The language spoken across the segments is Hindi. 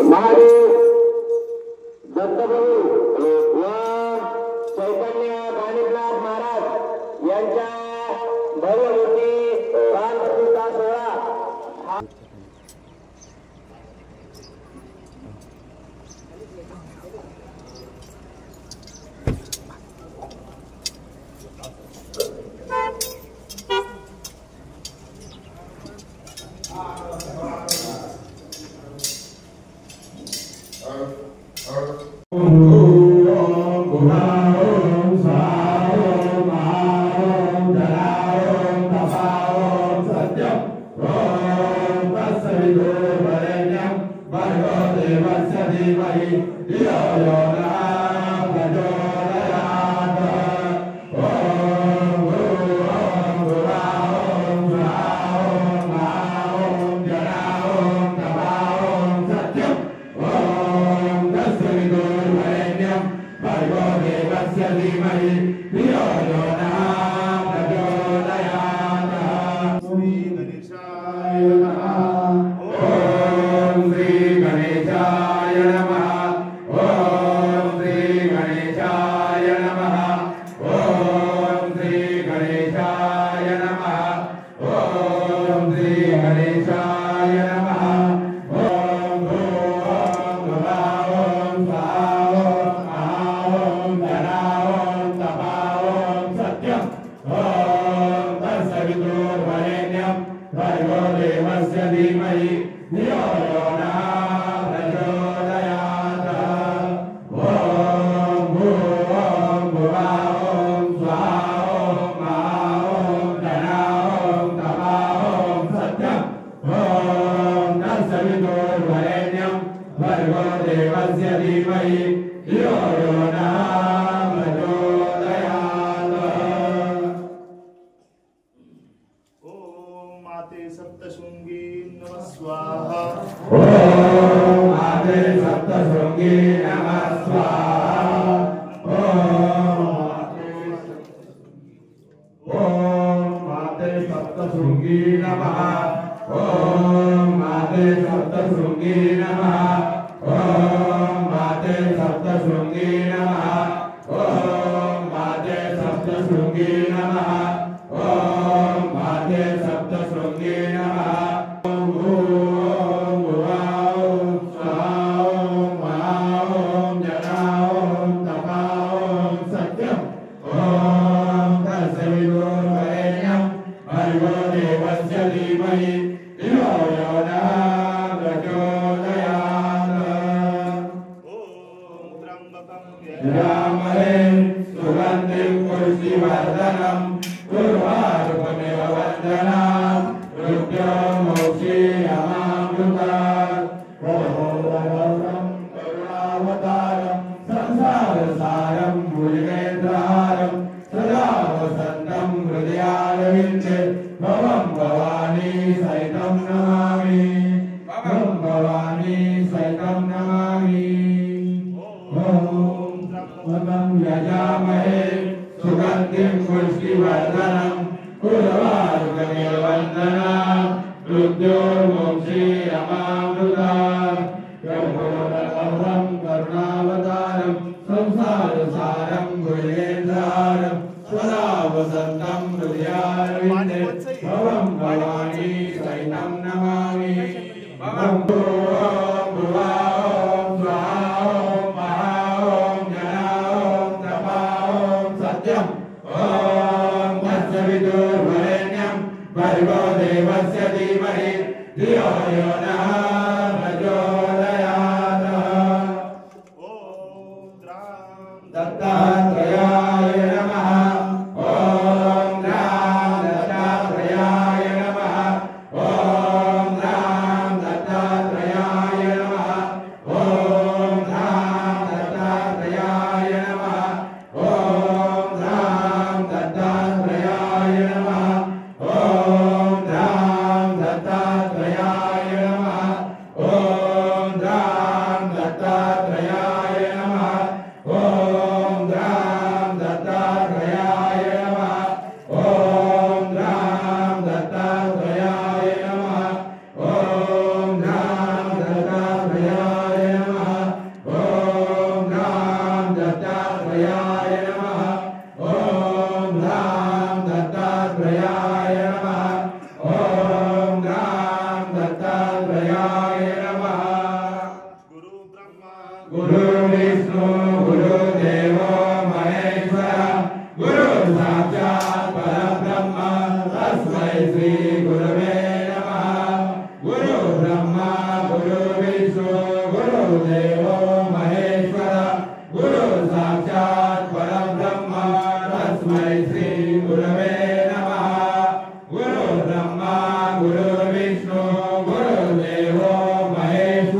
महादेव दत्तप्रभू व चैतन्य गणेशनाथ महाराज यांच्या भव्य मूर्ती प्राण प्रतिष्ठा सोहळा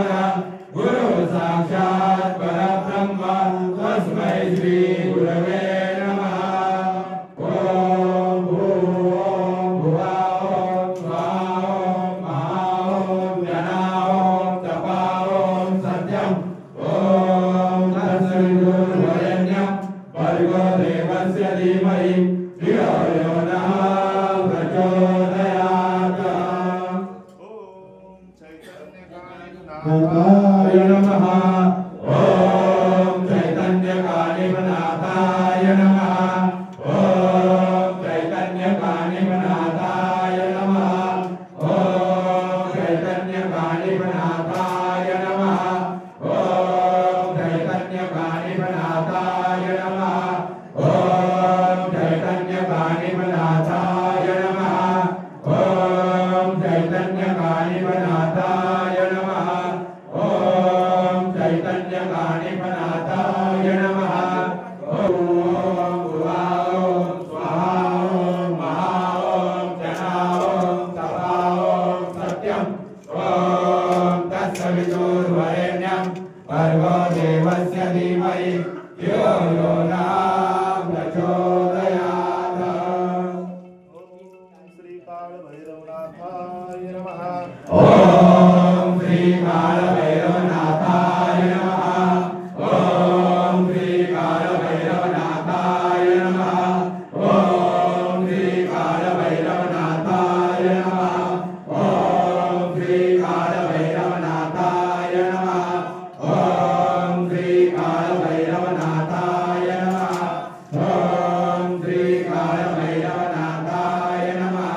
नमः। गुरु साक्षात् परब्रह्म तस्मै श्री गुरवे नमः। ओम भुवा ओम स्वाहा ओम महा ओम जना ओम तपा ओम सत्यम ओम तत्सवितुर्वरेण्यं भर्गो देवस्य धीमहि धियो यो नः प्रचोदयात्। नाथाय नमः। ओम चैतन्यकालीनाथाय नमः। ओम चैतन्यकालीनाथाय नमः। ओम चैतन्यकालीनाथाय नमः। ओम चैतन्यकालीनाथाय नमः। ओम चैतन्यकालीनाथाय नमः। ओम चैतन्यकालीनाथाय नमः। ओम चैतन्यकालीनाथाय नमः। ओम भुवा ओम स्वाहा ओम महा ओम जना ओम तपा ओम सत्यम ओम तत्सवितुर्वरेण्यं भर्गो देवस्य धीमहि धियो यो नः प्रचोदयात्। श्री काल भैरवनाथाय नमः। ओम श्री काल भैरवनाथाय नमः। ओम श्री काल भैरवनाथाय नमः। ओम श्री काल भैरवनाथाय नमः। ओम श्री काल भैरवनाथाय नमः। ओम श्री काल भैरवनाथाय नमः। ओम श्री काल भैरवनाथाय नमः।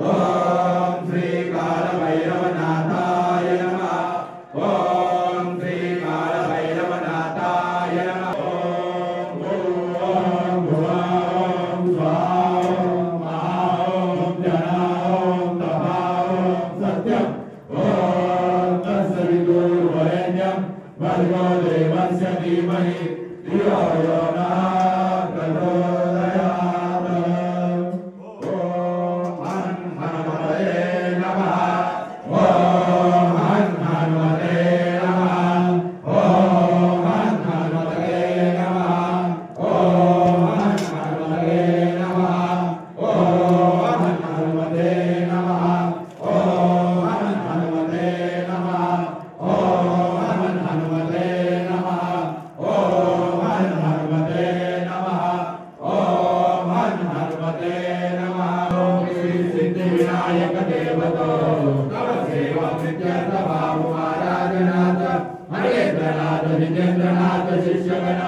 ओम श्री काल भैरवनाथाय नमः। ओम श्री काल भैरवनाथाय नमः। ओम भुवा ओम स्वाहा ओम महा ओम जना ओम तपा ओम सत्यम ओम तत्सवितुर्वरेण्यं भर्गो देवस्य धीमहि धियो यो नः प्रचोदयात्। ओम हनुमते नमः। ओम हनुमते नमः। ओम हनुमते नमः। ओम हनुमते नमः। ओम हनुमते नमः। ओम हनुमते नमः। ओम हनुमते नमः। ओम हनुमते नमः। ओम हनुमते नमः। ओम श्री सिद्धिविनायक देवतो तव सेवा नित्यर्थभाव महाराजनाथ हरेन्द्रनाथ जितेन्द्रनाथ शिष्यगण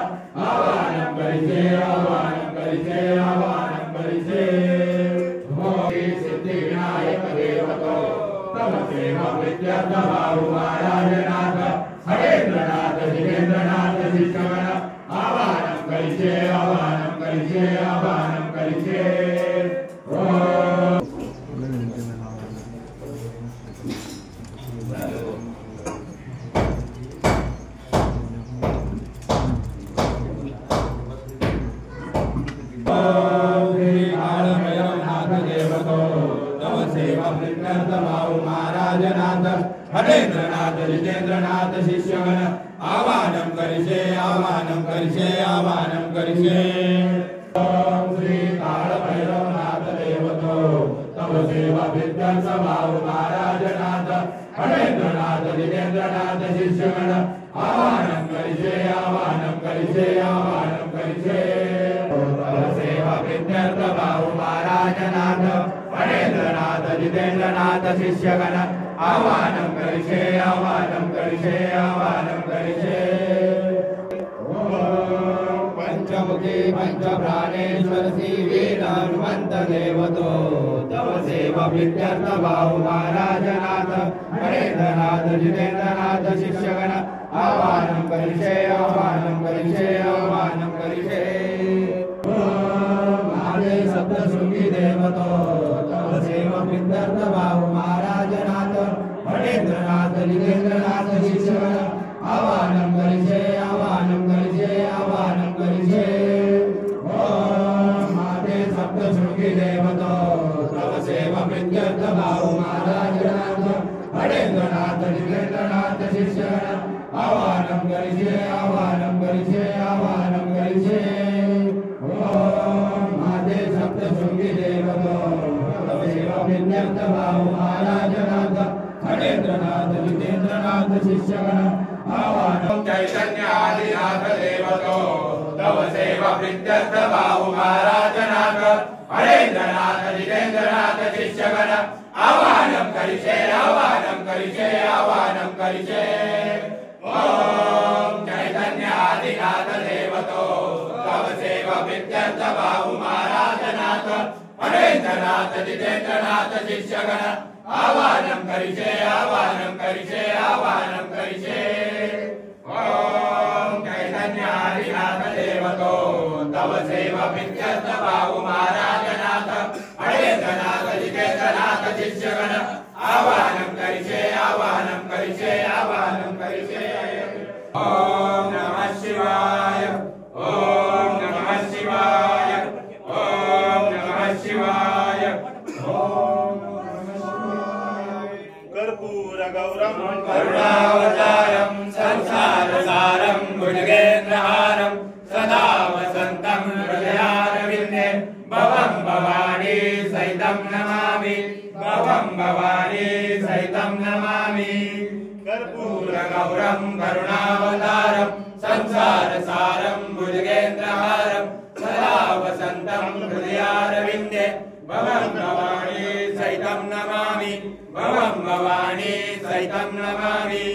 आवाहनं करिसे आवाहनं करिसे आवाहनं करिसे। ओम श्री सिद्धिविनायक देवतो तव सेवा नित्यर्थभाव महाराजनाथ हरेन्द्रनाथ जितेन्द्रनाथ शिष्यगण आवाहनं करिसे आवाहनं करिसे आवाहनं करिसे। महाराजनाथ हरेन्द्रनाथ जितेन्द्रनाथ शिष्यगण आवाहनं करिसे आवाहनं करिसे आवाहनं करिसे। ओम श्री काल भैरवनाथ देवतो तव सेवा विद्यासभाव महाराजनाथ हरेन्द्रनाथ जितेन्द्रनाथ शिष्यगण आवाहनं करिसे आवाहनं करिसे आवाहनं करिसे। तव सेवा विद्यासभाव महाराजनाथ हरेन्द्रनाथ जितेन्द्रनाथ शिष्यगण आवाहनं करिसे आवाहनं करिसे आवाहनं करिसे। ओम पंचमुखी पंचप्राणेश्वर श्री वीर हनुमंत देवतो तव सेवा विद्यार्थभाव महाराजनाथ हरेन्द्रनाथ जितेन्द्रनाथ शिष्यगण आवाहनं करिसे आवाहनं करिसे आवाहनं करिसे। सप्तशृंगी देवतो तव सेवा विद्यार्थभाव महाराजनाथ हरेन्द्रनाथ जितेन्द्रनाथ शिष्यगण आवाहनं करिसे आवाहनं करिसे आवाहनं करिसे। ओम माते सप्तशृंगी देवतो तव सेवा विद्यार्थभाव महाराजनाथ हरेन्द्रनाथ जितेन्द्रनाथ शिष्यगण बाहु महाराजनाथ फणेन्द्रनाथ जितेन्द्रनाथ शिष्यगण आवाहनं चैतन्य आदिनाथ देवतो तव सेवा प्रीत्यर्थ बाहु महाराजनाथ फणेन्द्रनाथ जितेन्द्रनाथ शिष्यगण आवाहनं करिष्ये आवाहनं करिष्ये आवाहनं करिष्ये ओम चैतन्य आदिनाथ देवतो तव सेवा प्रीत्यर्थ बाहु महाराजनाथ फणेन्द्रनाथ जितेन्द्रनाथ शिष्यगण आवाहनं करिष्ये आवाहनं करिष्ये आवाहनं करिष्ये ओम चैतन्य आदिनाथ देवतो तव सेवा प्रीत्यर्थ बाहु महाराजनाथ फणेन्द्रनाथ जितेन्द्रनाथ शिष्यगण आवाहनं करिष्ये आवाहनं करिष्ये आवाहनं करिष्ये ओम नमः शिवाय ओम नमः शिवाय ओम नमः शिवाय ओम कर्पूर गौरम करुणावतारं संसारसारं भुजगेन्द्रहारं सदा वसन्तं हृदयारविन्दे भवं भवानी सहितं नमामि भवं भवानी सहितं नमामि कर्पूर गौरं करुणावतारं संसारसारं भुजगेन्द्रहारं सदा वसन्तं हृदयारविन्दे भवं भवानी सहितं नमामि भवं भवानी सहितं नमामि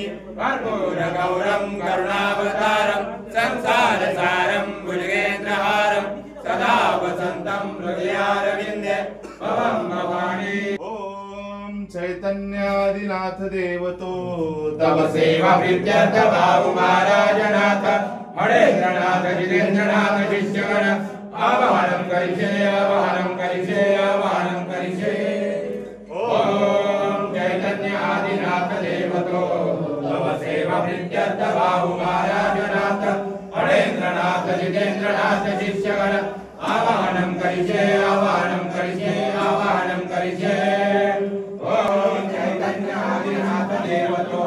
कर्पूर गौरं करुणावतारं संसारसारं भुजगेन्द्रहारं सदा वसन्तं हृदयारविन्दे भवं भवानी ओम चैतन्यादिनाथ देवतो तव सेवा प्रीत्यर्थ बाहु महाराजनाथ फणेन्द्रनाथ जितेन्द्रनाथ शिष्यगण आवाहनं करिष्ये आवाहनं करिष्ये आवाहनं करिष्ये ओम चैतन्य आदिनाथ देवतो तव सेवा प्रीत्यर्थ बाहु महाराजनाथ फणेन्द्रनाथ जितेन्द्रनाथ शिष्यगण आवाहनं करिष्ये आवाहनं करिष्ये आवाहनं करिष्ये ओम चैतन्य आदिनाथ देवतो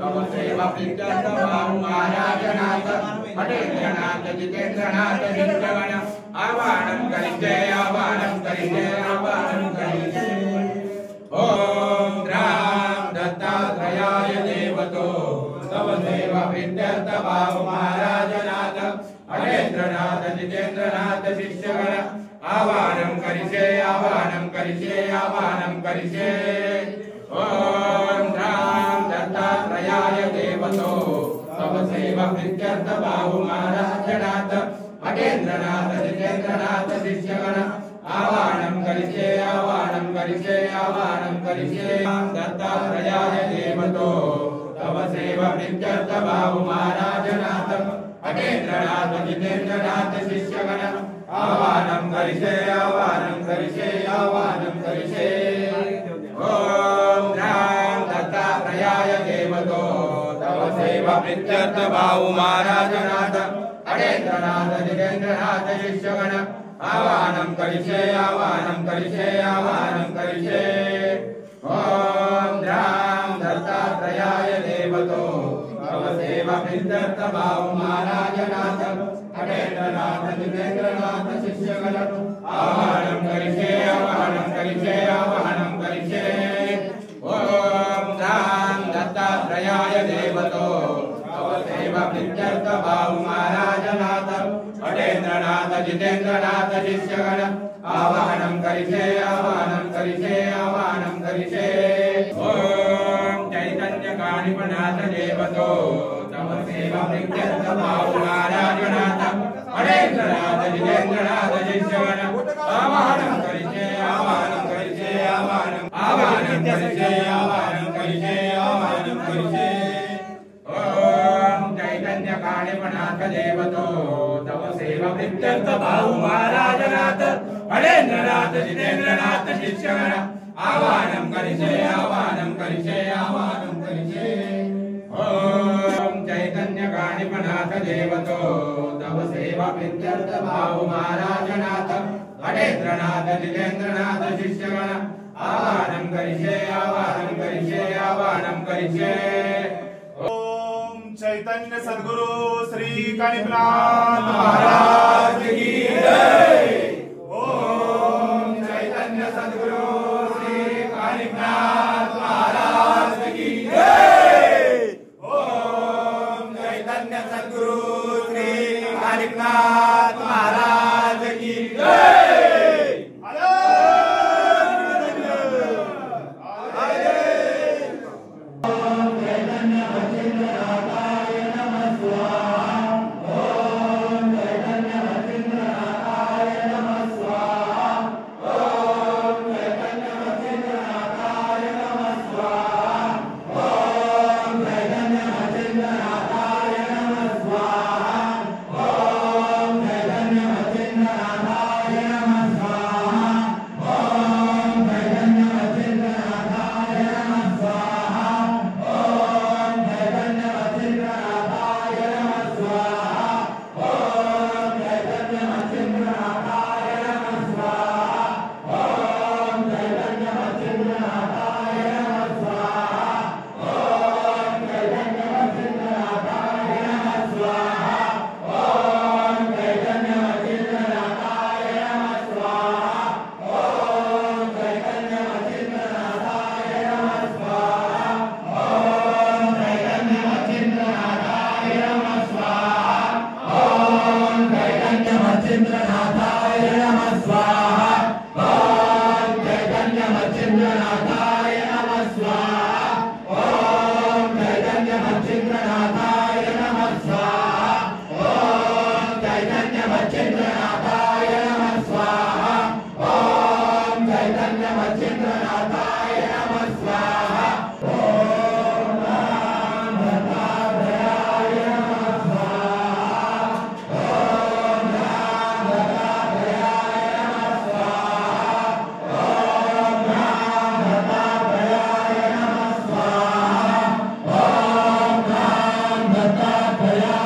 तव सेवा प्रीत्यर्थ बाहु महाराजनाथ फणेन्द्रनाथ जितेन्द्रनाथ शिष्यगण आवाहनं करिष्ये आवाहनं करिष्ये आवाहनं करिष्ये ओम राम दत्तात्रेयाय देवतो तव सेवा प्रीत्यर्थ बाहु महाराजनाथ फणेन्द्रनाथ जितेन्द्रनाथ शिष्यगण आवाहनं करिष्ये आवाहनं करिष्ये आवाहनं करिष्ये ओम राम दत्तात्रेयाय देवतो तव सेवा प्रीत्यर्थ बाहु महाराजनाथ फणेन्द्रनाथ जितेन्द्रनाथ शिष्यगण आवाहनं करिष्ये आवाहनं करिष्ये आवाहनं करिष्ये दत्तात्रेयाय देवतो तव सेवा प्रीत्यर्थ बाहु महाराजनाथ फणेन्द्रनाथ जितेन्द्रनाथ शिष्यगण आवाहनं करिष्ये आवाहनं करिष्ये आवाहनं करिष्ये ओम राम दत्तात्रेयाय देवतो तव सेवा प्रीत्यर्थ बाहु महाराजनाथ फणेन्द्रनाथ जितेन्द्रनाथ शिष्यगण आवाहनं करिष्ये आवाहनं करिष्ये आवाहनं करिष्ये ओम राम दत्तात्रेयाय देवतो तव सेवा प्रीत्यर्थ बाहु महाराजनाथ फणेन्द्रनाथ जितेन्द्रनाथ शिष्यगण आवाहनं करिष्ये आवाहनं करिष्ये आवाहनं करिष्ये ओम राम दत्तात्रेयाय देवतो तव सेवा प्रीत्यर्थ बाहु महाराजनाथ फणेन्द्रनाथ जितेन्द्रनाथ शिष्यगण आवाहनं करिष्ये आवाहनं करिष्ये आवाहनं करिष्ये ओम चैतन्य कानिपनाथ देवतो तव सेवा प्रीत्यर्थ बाहु महाराजनाथ फणेन्द्रनाथ जितेन्द्रनाथ शिष्यगण आवाहनं करिष्ये आवाहनं करिष्ये आवाहनं करिष्ये आवाहनं करिष्ये आवाहनं करिष्ये ओम चैतन्य कानिपनाथ देवतो तव सेवा प्रीत्यर्थ बाहु महाराजनाथ फणेन्द्रनाथ जितेन्द्रनाथ शिष्यगण आवाहनं करिष्ये आवाहनं करिष्ये आवाहनं करिष्ये ओम चैतन्य कानिपनाथ देवतो तव सेवा प्रीत्यर्थ बाहु महाराजनाथ फणेन्द्रनाथ जितेन्द्रनाथ शिष्यगण आवाहनं करिष्ये आवाहनं करिष्ये आवाहनं करिष्ये ओम चैतन्य सद्गुरु श्री कानिपनाथ महाराज की जय। ओम चैतन्य सद्गुरु Shri Kanifnath Jai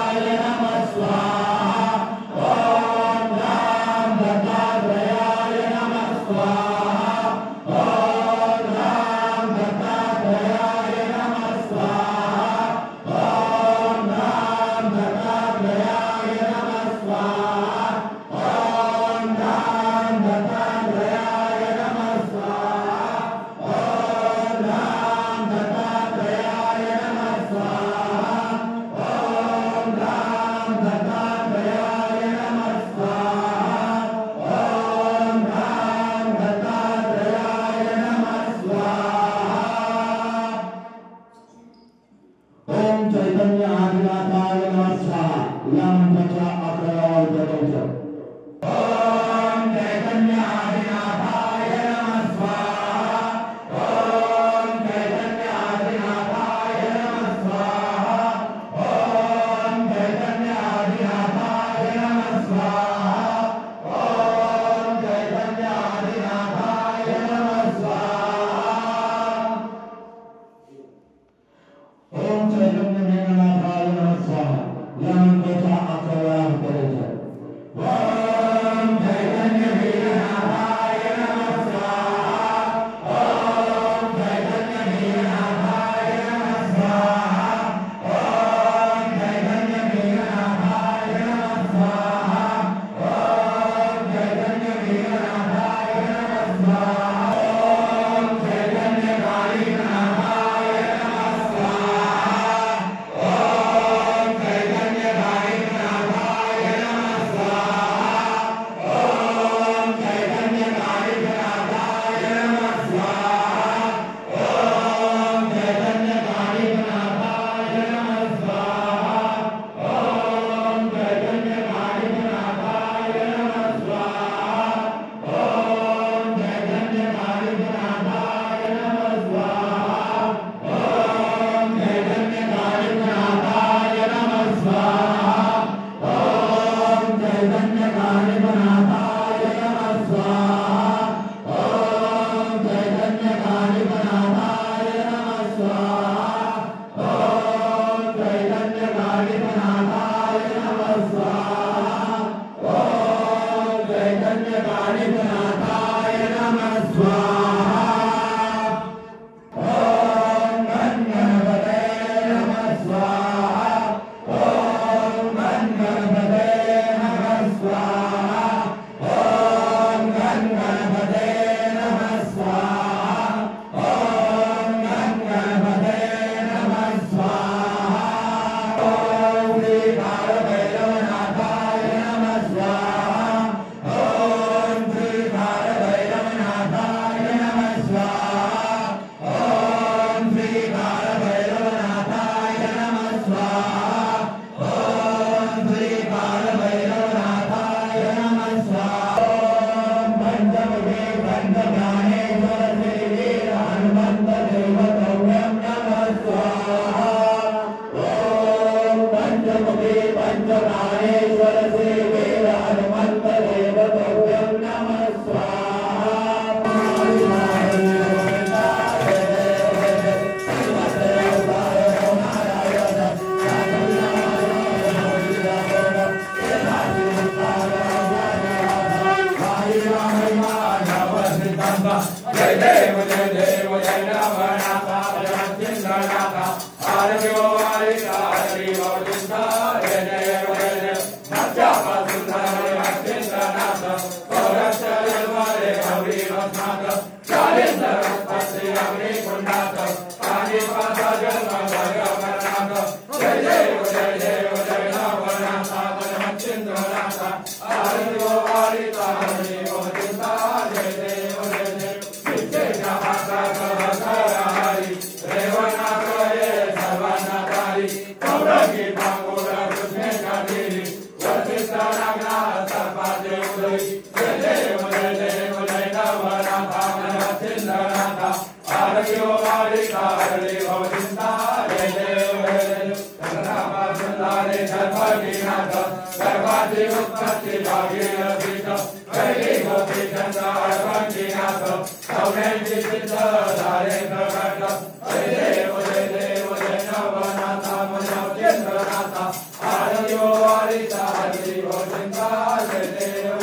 Hariyo Harita Hariyo Chinta Dedeyo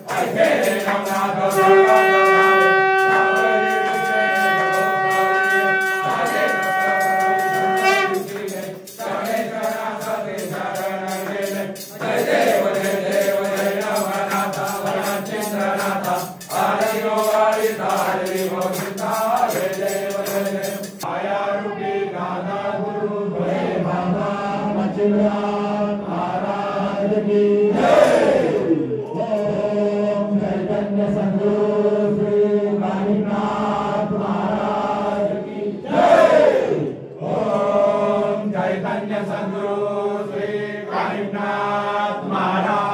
Aikere Namnato महाराज की जय। ओम चैतन्य सद्गुरु श्री काशीनाथ महाराज की जय। ओम चैतन्य सद्गुरु श्री काशीनाथ महाराज